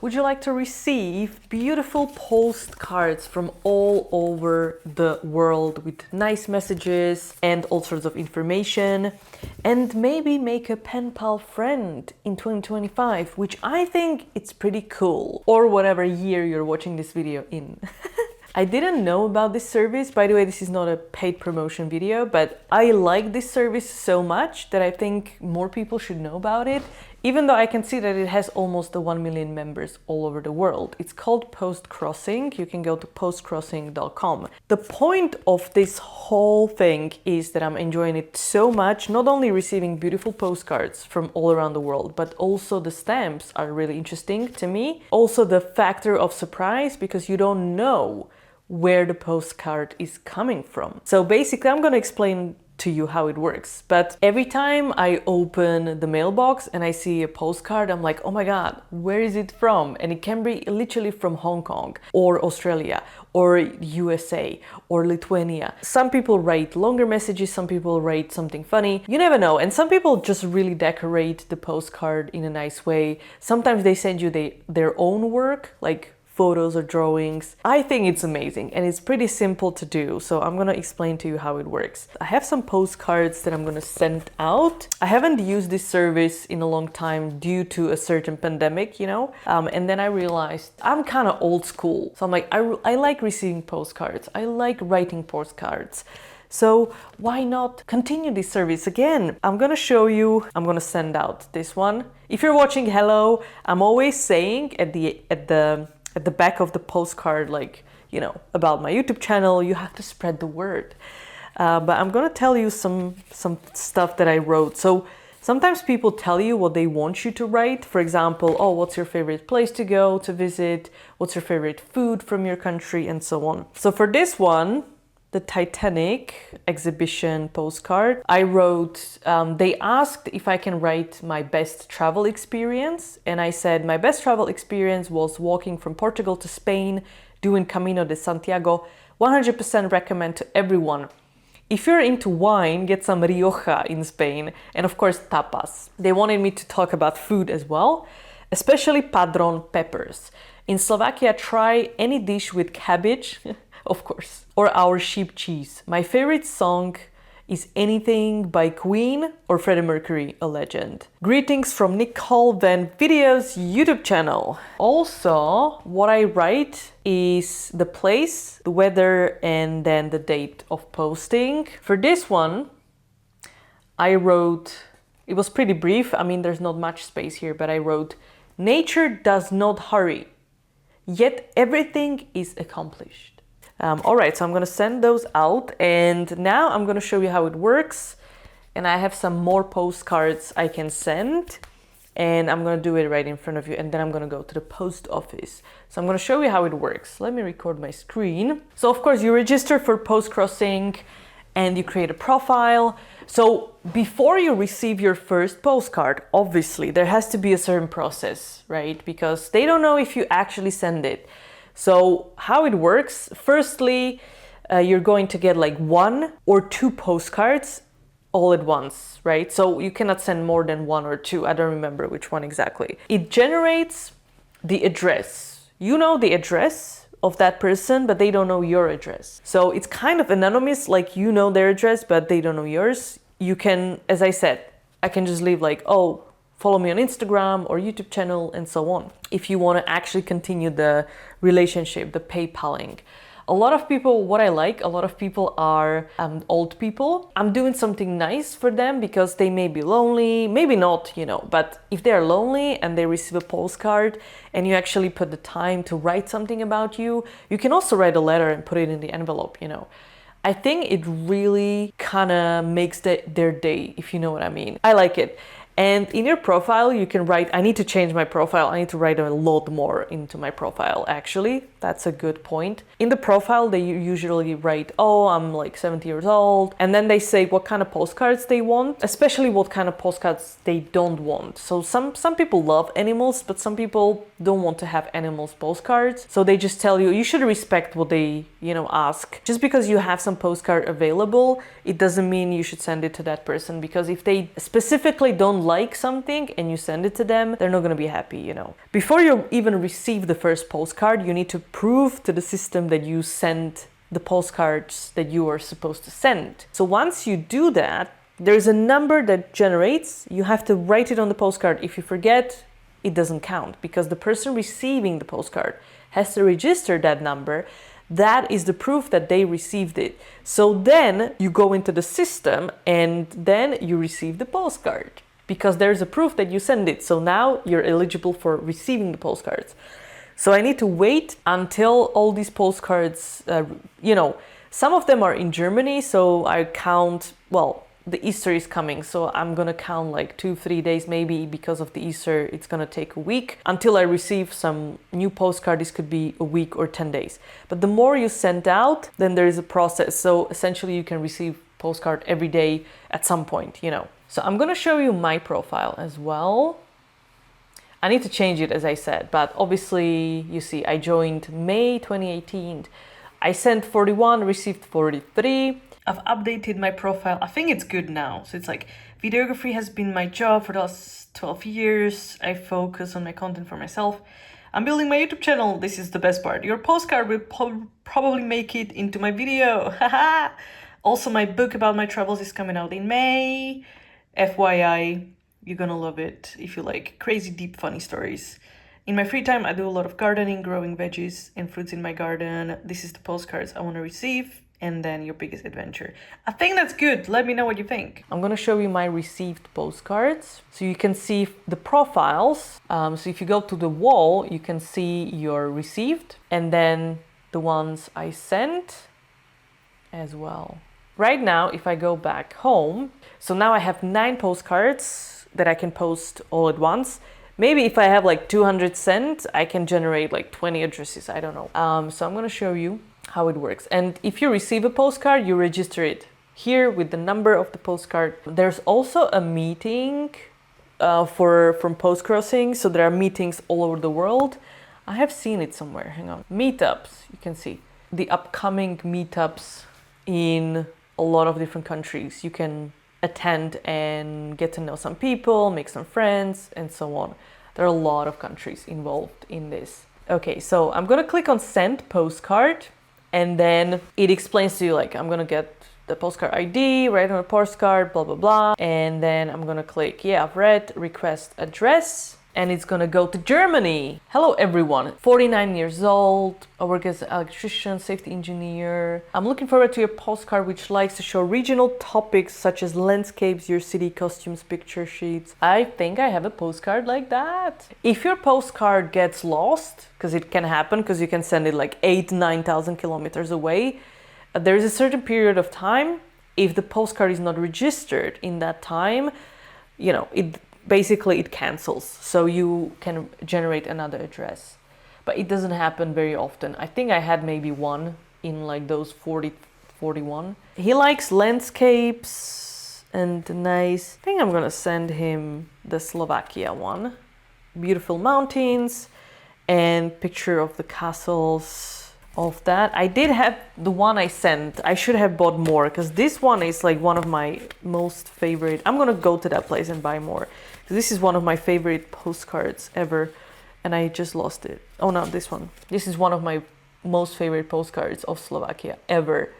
Would you like to receive beautiful postcards from all over the world with nice messages and all sorts of information, and maybe make a pen pal friend in 2025, which I think it's pretty cool, or whatever year you're watching this video in. I didn't know about this service. By the way, this is not a paid promotion video, but I like this service so much that I think more people should know about it, even though I can see that it has almost 1 million members all over the world. It's called Postcrossing. You can go to postcrossing.com. The point of this whole thing is that I'm enjoying it so much, not only receiving beautiful postcards from all around the world, but also the stamps are really interesting to me. Also the factor of surprise, because you don't know where the postcard is coming from. So basically, I'm going to explain to you how it works. But every time I open the mailbox and I see a postcard, I'm like, oh my God, where is it from? And it can be literally from Hong Kong or Australia or USA or Lithuania. Some people write longer messages, some people write something funny. You never know. And some people just really decorate the postcard in a nice way. Sometimes they send you their own work, like photos or drawings. I think it's amazing and it's pretty simple to do. So I'm gonna explain to you how it works. I have some postcards that I'm gonna send out. I haven't used this service in a long time due to a certain pandemic, you know? And then I realized I'm kind of old school. So I'm like, I like receiving postcards. I like writing postcards. So why not continue this service again? I'm gonna show you, I'm gonna send out this one. If you're watching hello, I'm always saying at the back of the postcard, like, you know, about my YouTube channel, you have to spread the word. But I'm gonna tell you some stuff that I wrote. So sometimes people tell you what they want you to write. For example, oh, what's your favorite place to go to visit? What's your favorite food from your country? And so on. So for this one, the Titanic exhibition postcard, I wrote, they asked if I can write my best travel experience. And I said, my best travel experience was walking from Portugal to Spain, doing Camino de Santiago. 100% recommend to everyone. If you're into wine, get some Rioja in Spain. And of course, tapas. They wanted me to talk about food as well, especially padron peppers. In Slovakia, try any dish with cabbage. Of course. Or our sheep cheese. My favorite song is Anything by Queen or Freddie Mercury, a legend. Greetings from Nicole Van Video's YouTube channel. Also, what I write is the place, the weather, and then the date of posting. For this one, I wrote, it was pretty brief. I mean, there's not much space here, but I wrote, nature does not hurry, yet everything is accomplished. All right, so I'm gonna send those out, and now I'm gonna show you how it works. And I have some more postcards I can send, and I'm gonna do it right in front of you, and then I'm gonna go to the post office. So I'm gonna show you how it works. Let me record my screen. So of course you register for Postcrossing and you create a profile. So before you receive your first postcard, obviously there has to be a certain process, right? Because they don't know if you actually send it. So how it works, firstly, you're going to get like 1 or 2 postcards all at once, right? So you cannot send more than 1 or 2. I don't remember which one exactly. It generates the address. You know the address of that person, but they don't know your address. So it's kind of anonymous, like you know their address, but they don't know yours. You can, as I said, I can just leave like, oh, follow me on Instagram or YouTube channel and so on. If you want to actually continue the relationship, the PayPaling. A lot of people, what I like, a lot of people are old people. I'm doing something nice for them because they may be lonely, maybe not, you know, but if they're lonely and they receive a postcard and you actually put the time to write something about you, you can also write a letter and put it in the envelope, you know. I think it really kind of makes their day, if you know what I mean. I like it. And in your profile, you can write, I need to change my profile. I need to write a lot more into my profile, actually. That's a good point. In the profile, they usually write, oh, I'm like 70 years old. And then they say what kind of postcards they want, especially what kind of postcards they don't want. So some people love animals, but some people don't want to have animals postcards. So they just tell you, you should respect what they, you know, ask. Just because you have some postcard available, it doesn't mean you should send it to that person, because if they specifically don't like something and you send it to them, they're not going to be happy, you know. Before you even receive the first postcard, you need to prove to the system that you sent the postcards that you are supposed to send. So once you do that, there's a number that generates. You have to write it on the postcard. If you forget, it doesn't count, because the person receiving the postcard has to register that number. That is the proof that they received it. So then you go into the system and then you receive the postcard, because there's a proof that you send it. So now you're eligible for receiving the postcards. So I need to wait until all these postcards, you know, some of them are in Germany, so I count, well, the Easter is coming, so I'm gonna count like 2-3 days maybe. Because of the Easter, it's gonna take a week until I receive some new postcard. This could be a week or 10 days. But the more you send out, then there is a process. So essentially you can receive postcard every day at some point, you know. So I'm gonna show you my profile as well. I need to change it, as I said, but obviously you see I joined May 2018. I sent 41, received 43. I've updated my profile. I think it's good now. So it's like, videography has been my job for the last 12 years. I focus on my content for myself. I'm building my YouTube channel. This is the best part. Your postcard will probably make it into my video. Also, my book about my travels is coming out in May. FYI, you're gonna love it if you like crazy, deep, funny stories. In my free time, I do a lot of gardening, growing veggies and fruits in my garden. This is the postcards I want to receive. And then your biggest adventure. I think that's good. Let me know what you think. I'm gonna show you my received postcards. So you can see the profiles. So if you go to the wall, you can see your received and then the ones I sent as well. Right now, if I go back home, so now I have 9 postcards that I can post all at once. Maybe if I have like 200 sent, I can generate like 20 addresses, I don't know. So I'm gonna show you how it works. And if you receive a postcard, you register it here with the number of the postcard. There's also a meeting from Postcrossing. So there are meetings all over the world. I have seen it somewhere, hang on. Meetups, you can see the upcoming meetups in a lot of different countries. You can attend and get to know some people, make some friends, and so on. There are a lot of countries involved in this. Okay, so I'm gonna click on send postcard, and then it explains to you, like, I'm gonna get the postcard ID, write on a postcard, blah, blah, blah. And then I'm gonna click, yeah, I've read, request address, and it's gonna go to Germany. Hello everyone, 49 years old, I work as an electrician, safety engineer. I'm looking forward to your postcard, which likes to show regional topics such as landscapes, your city, costumes, picture sheets. I think I have a postcard like that. If your postcard gets lost, because it can happen, because you can send it like 8,000-9,000 kilometers away, there is a certain period of time. If the postcard is not registered in that time, you know, it cancels, so you can generate another address. But it doesn't happen very often. I think I had maybe one in like those 41. He likes landscapes and nice. I think I'm gonna send him the Slovakia one. Beautiful mountains and picture of the castles of that. I did have the one I sent. I should have bought more, because this one is like one of my most favorite. I'm gonna go to that place and buy more. This is one of my favorite postcards ever, and I just lost it. Oh no, this one. This is one of my most favorite postcards of Slovakia ever.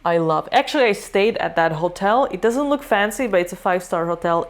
I love. Actually, I stayed at that hotel. It doesn't look fancy, but it's a 5-star hotel.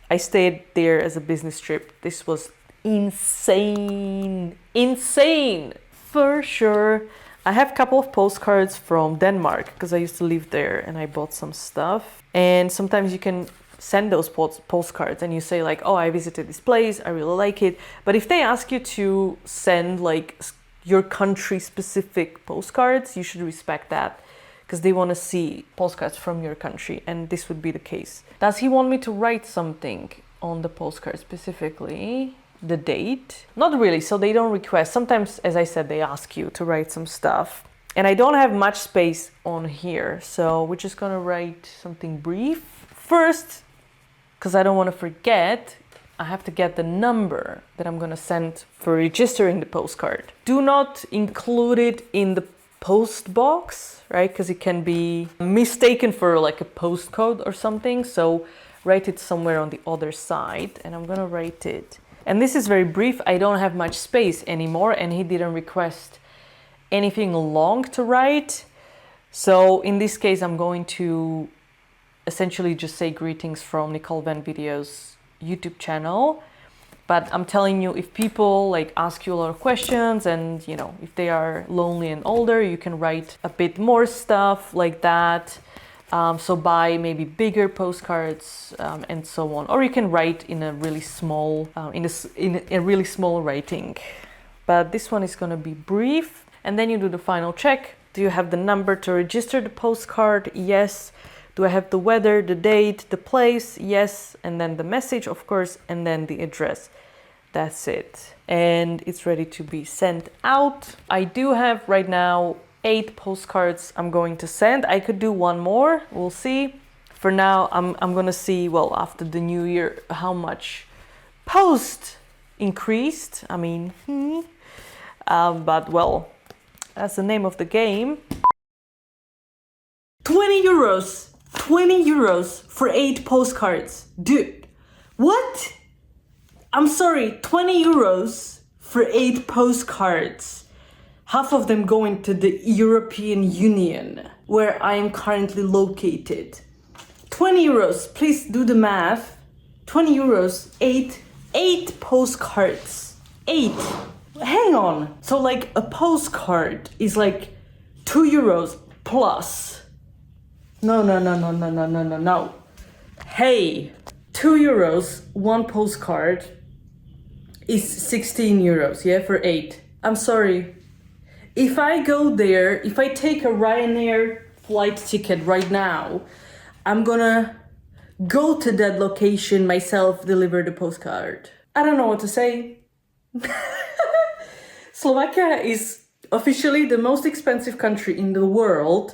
I stayed there as a business trip. This was insane. Insane! For sure. I have a couple of postcards from Denmark, because I used to live there and I bought some stuff. And sometimes you can send those postcards and you say like, oh, I visited this place, I really like it. But if they ask you to send like your country specific postcards, you should respect that, because they want to see postcards from your country, and this would be the case. Does he want me to write something on the postcard specifically? The date? Not really, so they don't request. Sometimes, as I said, they ask you to write some stuff. And I don't have much space on here, so we're just gonna write something brief. First, because I don't want to forget, I have to get the number that I'm gonna send for registering the postcard. Do not include it in the post box, right? Because it can be mistaken for like a postcode or something. So write it somewhere on the other side, and I'm gonna write it. And this is very brief. I don't have much space anymore, and he didn't request anything long to write. So in this case, I'm going to essentially just say greetings from Nicole Van Video's YouTube channel. But I'm telling you, if people like ask you a lot of questions, and you know, if they are lonely and older, you can write a bit more stuff like that. So buy maybe bigger postcards and so on, or you can write in a really small, in a really small writing. But this one is going to be brief, and then you do the final check. Do you have the number to register the postcard? Yes. Do I have the weather, the date, the place? Yes. And then the message, of course, and then the address. That's it. And it's ready to be sent out. I do have right now 8 postcards I'm going to send. I could do one more, we'll see. For now, I'm gonna see, well, after the new year, how much post increased. I mean, but well, that's the name of the game. 20 euros! 20 euros for 8 postcards. Dude, what? I'm sorry, 20 euros for 8 postcards. Half of them going to the European Union, where I am currently located. 20 euros, please do the math. 20 euros, 8 postcards. 8. Hang on. So like a postcard is like 2 euros plus. No. Hey, 2 euros, 1 postcard is 16 euros, yeah, for 8. I'm sorry. If I go there, if I take a Ryanair flight ticket right now, I'm gonna go to that location myself, deliver the postcard. I don't know what to say. Slovakia is officially the most expensive country in the world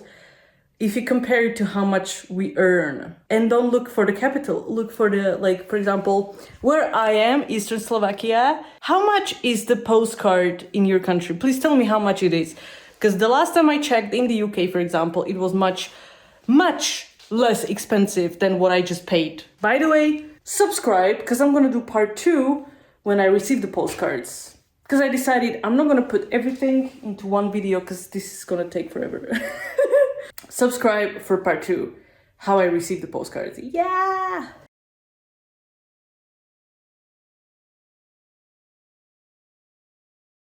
if you compare it to how much we earn. And don't look for the capital, look for the, like, for example, where I am, Eastern Slovakia. How much is the postcard in your country? Please tell me how much it is. Because the last time I checked in the UK, for example, it was much less expensive than what I just paid. By the way, subscribe, because I'm gonna do part 2 when I receive the postcards. Because I decided I'm not gonna put everything into one video, because this is gonna take forever. Subscribe for part 2, how I receive the postcards. Yeah!